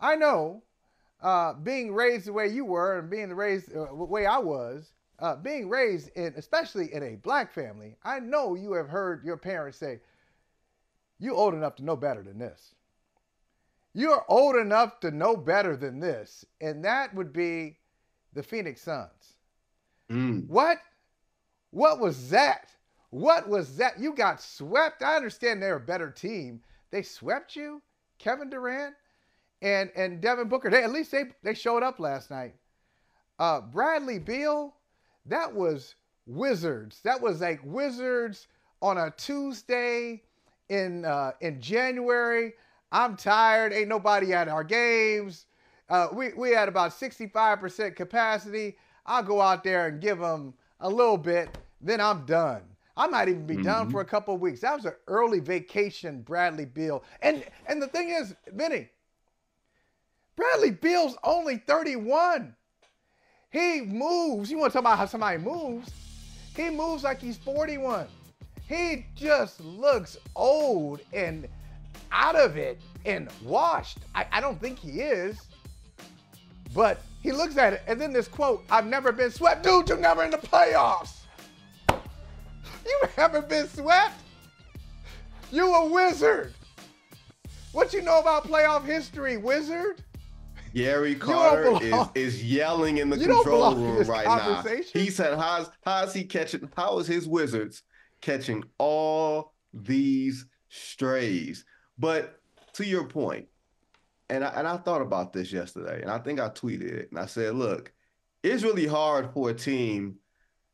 I know, being raised the way you were and being raised the way I was, being raised in, especially in a black family, I know you have heard your parents say, "You old enough to know better than this. You're old enough to know better than this," and that would be the Phoenix Suns. Mm. What? What was that? What was that? You got swept. I understand they're a better team. They swept you, Kevin Durant and Devin Booker. At least they showed up last night. Bradley Beal, that was Wizards. That was like Wizards on a Tuesday in January. I'm tired. Ain't nobody at our games. We had about 65% capacity. I'll go out there and give them a little bit. Then I'm done. I might even be done for a Hmm. couple of weeks. That was an early vacation, Bradley Beal. And the thing is, Vinny, Bradley Beal's only 31. He moves. You want to talk about how somebody moves? He moves like he's 41. He just looks old and out of it and washed. I don't think he is, but he looks at it. And then this quote, "I've never been swept." Dude, you're never in the playoffs. You haven't been swept. You a wizard. What you know about playoff history, wizard? Gary You don't Carter belong. is yelling in the You don't control belong in room this right now. conversation. He said, how is he catching, how is his Wizards catching all these strays? But to your point, and I thought about this yesterday, and I think I tweeted it, and I said, look, it's really hard for a team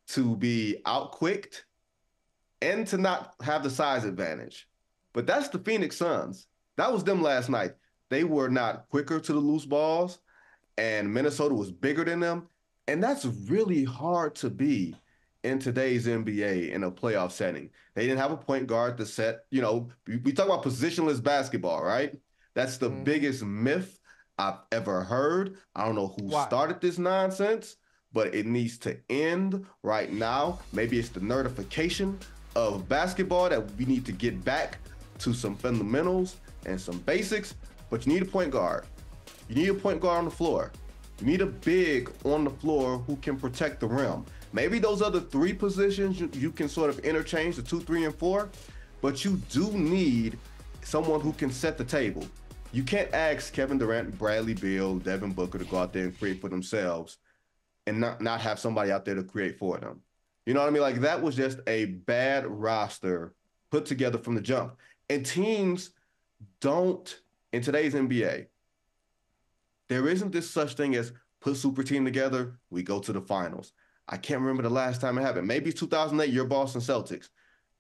to be outquicked and to not have the size advantage. But that's the Phoenix Suns. That was them last night. They were not quicker to the loose balls, and Minnesota was bigger than them. And that's really hard to be in today's NBA in a playoff setting. They didn't have a point guard to set, we talk about positionless basketball, right? That's the Mm-hmm. biggest myth I've ever heard. I don't know who Why? started this nonsense, but it needs to end right now. Maybe it's the nerdification of basketball that we need to get back to some fundamentals and some basics, but you need a point guard. You need a point guard on the floor. You need a big on the floor who can protect the rim. Maybe those other three positions you can sort of interchange, the 2, 3, and 4, but you do need someone who can set the table. You can't ask Kevin Durant, Bradley Beal, Devin Booker to go out there and create for themselves and not have somebody out there to create for them. You know what I mean? Like that was just a bad roster put together from the jump. And teams don't, in today's NBA, there isn't this such thing as put super team together, we go to the finals. I can't remember the last time it happened. Maybe 2008, your Boston Celtics.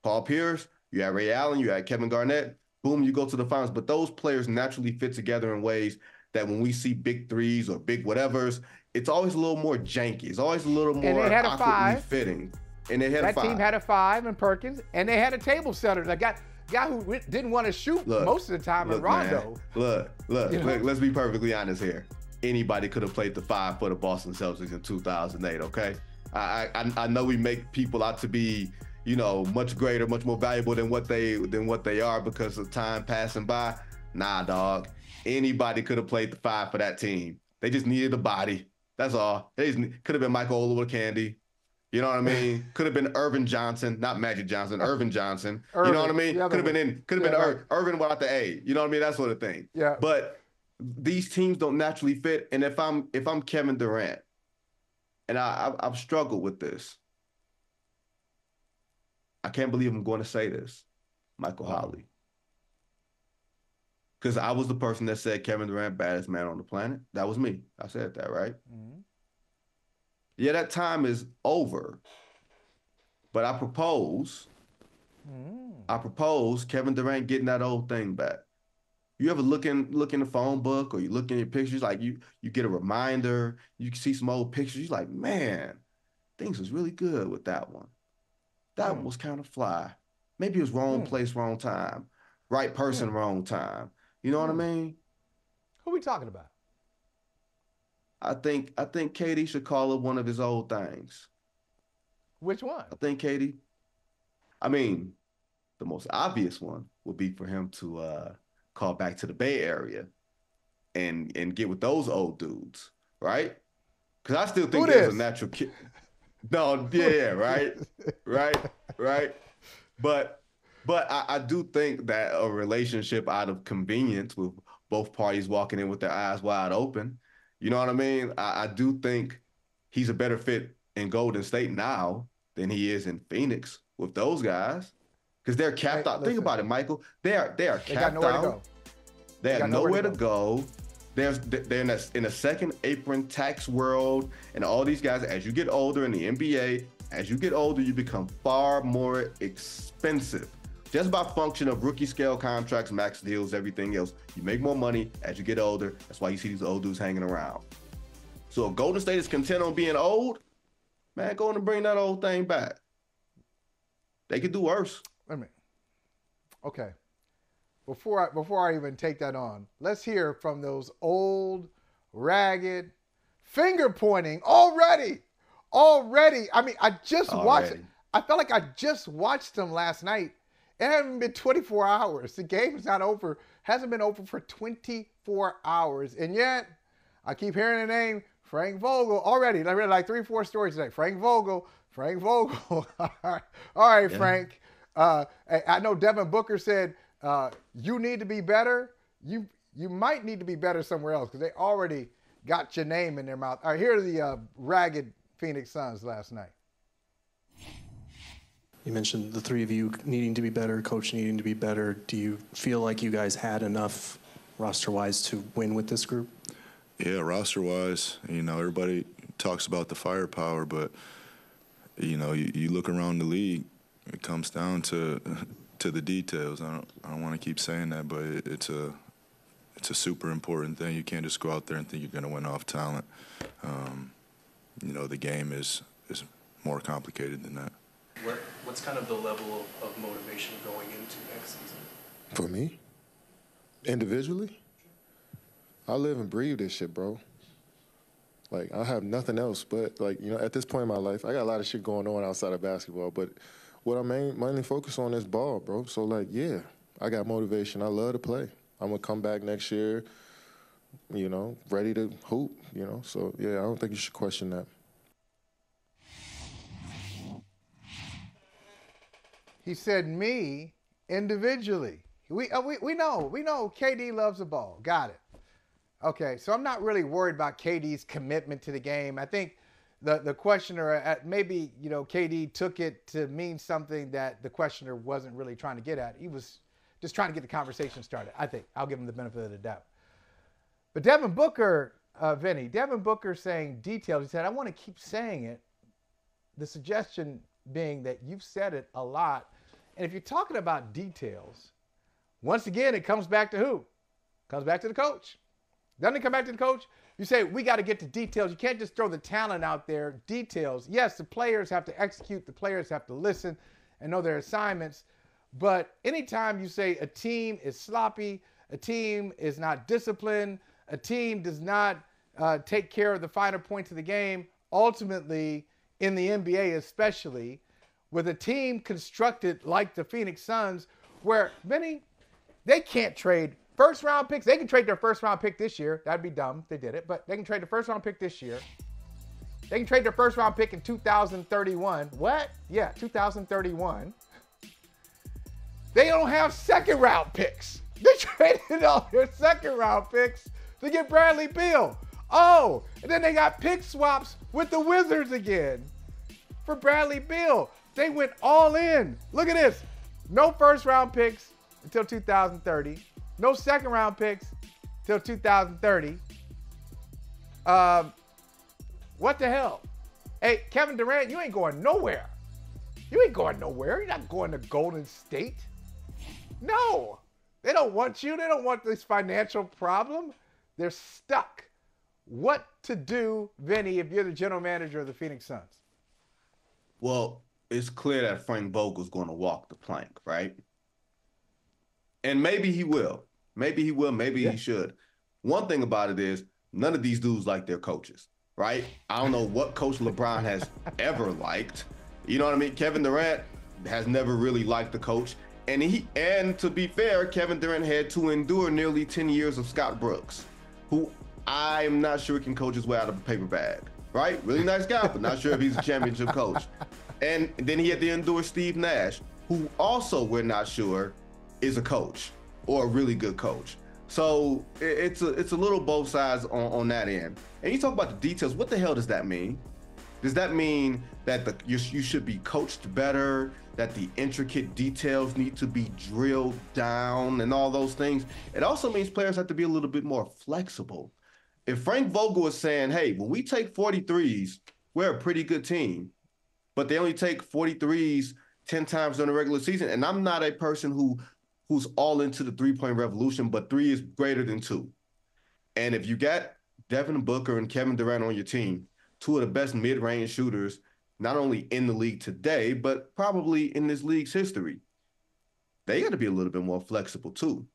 Paul Pierce, you had Ray Allen, you had Kevin Garnett. Boom, you go to the finals. But those players naturally fit together in ways that when we see big threes or big whatevers, it's always a little more janky. It's always a little And they more had a awkwardly five. fitting. And they had a That team five. had a five in Perkins, and they had a table setter. The guy who didn't want to shoot Look, most of the time in look, man. Rondo. Look, let's be perfectly honest here. Anybody could have played the five for the Boston Celtics in 2008, okay? I know we make people out to be, much greater, much more valuable than what they are because of time passing by. Nah, dog. Anybody could have played the five for that team. They just needed a body. That's all. They could have been Michael Olowokandi. You know what I mean? Could have been Irvin Johnson, not Magic Johnson, Irvin Johnson. You know what I Irvin, mean? the other one. Could have Yeah, been right. Irvin without the A. You know what I mean? That sort of thing. Yeah. But these teams don't naturally fit. And if I'm Kevin Durant, and I've struggled with this, I can't believe I'm going to say this, Michael Uh-oh. Holley, because I was the person that said Kevin Durant baddest man on the planet. That was me. I said that, right? Mm-hmm. Yeah, that time is over. But Mm-hmm. I propose Kevin Durant getting that old thing back. You ever look in the phone book or you look in your pictures, like you get a reminder, you can see some old pictures, you're like, man, things was really good with that one. That one Mm. was kind of fly. Maybe it was wrong Mm. place, wrong time. Right person, Mm. wrong time. You know what I Mm. mean? Who are we talking about? I think Katie should call it one of his old things. Which one? I think Katie, I mean, the most obvious one would be for him to call back to the Bay Area and get with those old dudes, right? Because I still think Who there's a this? natural kid. No, yeah, right, right. But I do think that a relationship out of convenience with both parties walking in with their eyes wide open, you know what I mean? I do think he's a better fit in Golden State now than he is in Phoenix with those guys. Because they're capped Hey, out. Think listen, about it, Michael. They are they got capped nowhere to out. go. They have got nowhere to go. They're in a second apron tax world, and all these guys, as you get older in the NBA, as you get older, you become far more expensive. Just by function of rookie scale contracts, max deals, everything else. You make more money as you get older. That's why you see these old dudes hanging around. So if Golden State is content on being old, man, go on and bring that old thing back. They could do worse. Wait a minute. Okay. Before I even take that on, let's hear from those old, ragged, finger pointing already. I mean, I just watched it. I felt like I just watched them last night. It hasn't been 24 hours. The game's not over. Hasn't been over for 24 hours. And yet, I keep hearing the name Frank Vogel already. I read like 3-4 stories today. Frank Vogel. All right, yeah. Frank. I know Devin Booker said, you need to be better. You might need to be better somewhere else because they already got your name in their mouth. All right, here are the ragged Phoenix Suns last night. You mentioned the three of you needing to be better, coach needing to be better. Do you feel like you guys had enough roster-wise to win with this group? Yeah, roster-wise, everybody talks about the firepower, but, you look around the league, it comes down to the details. I don't want to keep saying that, but it's a super important thing. You can't just go out there and think you're going to win off talent. The game is more complicated than that. What's kind of the level of motivation going into next season? For me? Individually? I live and breathe this shit, bro. Like, I have nothing else but, at this point in my life, I got a lot of shit going on outside of basketball, but what I'm mainly focused on is ball, bro. So, yeah, I got motivation. I love to play. I'm going to come back next year, ready to hoop, So, yeah, I don't think you should question that. He said me individually. We know KD loves the ball. Got it. Okay, so I'm not really worried about KD's commitment to the game. I think the questioner, maybe, KD took it to mean something that the questioner wasn't really trying to get at. He was just trying to get the conversation started. I think I'll give him the benefit of the doubt. But Devin Booker, Devin Booker saying details. He said, I want to keep saying it. The suggestion being that you've said it a lot. And if you're talking about details, once again, it comes back to who? It comes back to the coach. Doesn't it come back to the coach? You say, we got to get to details. You can't just throw the talent out there. Details. Yes, the players have to execute. The players have to listen and know their assignments. But anytime you say a team is sloppy, a team is not disciplined, a team does not take care of the finer points of the game, ultimately, in the NBA especially, with a team constructed like the Phoenix Suns, where they can't trade first-round picks. They can trade their first-round pick this year. That'd be dumb if they did it, but they can trade the first-round pick this year. They can trade their first-round pick in 2031. What? Yeah, 2031. They don't have second-round picks. They traded all their second-round picks to get Bradley Beal. Oh, and then they got pick swaps with the Wizards again for Bradley Beal. They went all in. Look at this. No first-round picks until 2030. No second-round picks until 2030. What the hell? Hey, Kevin Durant, you ain't going nowhere. You ain't going nowhere. You're not going to Golden State. No. They don't want you. They don't want this financial problem. They're stuck. What to do, Vinny, if you're the general manager of the Phoenix Suns? Well, it's clear that Frank Vogel's going to walk the plank, right? And maybe he will. Maybe he will. Maybe he should. One thing about it is none of these dudes like their coaches, right? I don't know what Coach LeBron has ever liked. You know what I mean? Kevin Durant has never really liked the coach. And to be fair, Kevin Durant had to endure nearly 10 years of Scott Brooks, who I'm not sure can coach his way out of a paper bag, right? Really nice guy, but not sure if he's a championship coach. And then he had to endure Steve Nash, who also we're not sure is a coach or a really good coach. So it's a little both sides on that end. And you talk about the details. What the hell does that mean? Does that mean that you should be coached better, that the intricate details need to be drilled down and all those things? It also means players have to be a little bit more flexible. If Frank Vogel is saying, hey, when we take 43s, we're a pretty good team, but they only take 43s 10 times during the regular season, and I'm not a person who's all into the three-point revolution, but 3 is greater than 2. And if you got Devin Booker and Kevin Durant on your team, 2 of the best mid-range shooters, not only in the league today, but probably in this league's history, they got to be a little bit more flexible too.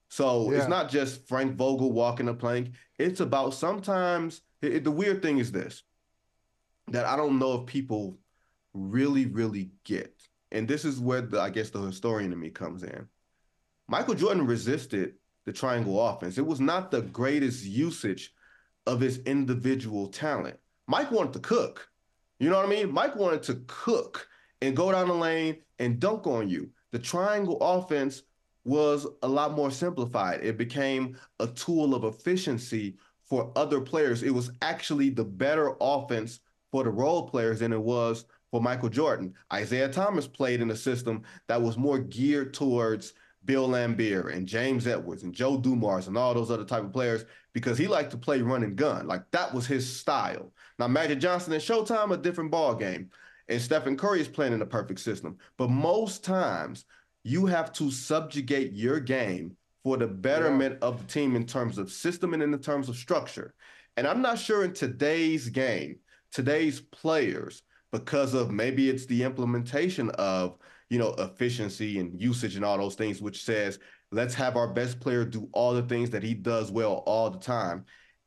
So It's not just Frank Vogel walking the plank. It's about sometimes the weird thing is this, that I don't know if people really, really get. And this is where I guess the historian in me comes in. Michael Jordan resisted the triangle offense. It was not the greatest usage of his individual talent. Mike wanted to cook. You know what I mean? Mike wanted to cook and go down the lane and dunk on you. The triangle offense was a lot more simplified. It became a tool of efficiency for other players. It was actually the better offense for the role players than it was for Michael Jordan. Isaiah Thomas played in a system that was more geared towards Bill Laimbeer and James Edwards and Joe Dumars and all those other type of players because he liked to play run and gun. Like, that was his style. Now, Magic Johnson and Showtime, a different ball game. And Stephen Curry is playing in a perfect system. But most times, you have to subjugate your game for the betterment of the team in terms of system and in terms of structure. And I'm not sure in today's game, today's players, because of maybe it's the implementation of, efficiency and usage and all those things, which says, let's have our best player do all the things that he does well all the time.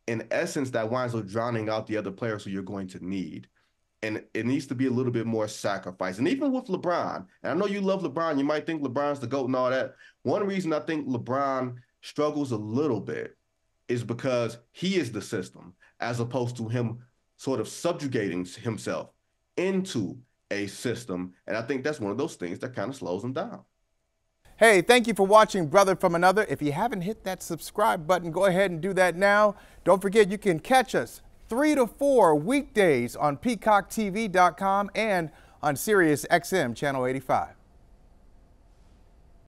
In essence, that winds up drowning out the other players who you're going to need. And it needs to be a little bit more sacrifice. And even with LeBron, and I know you love LeBron, you might think LeBron's the GOAT and all that. One reason I think LeBron struggles a little bit is because he is the system, as opposed to him sort of subjugating himself into a system. And I think that's one of those things that kind of slows him down. Hey, thank you for watching Brother from Another. If you haven't hit that subscribe button, go ahead and do that now. Don't forget, you can catch us 3 to 4 weekdays on PeacockTV.com and on Sirius XM Channel 85.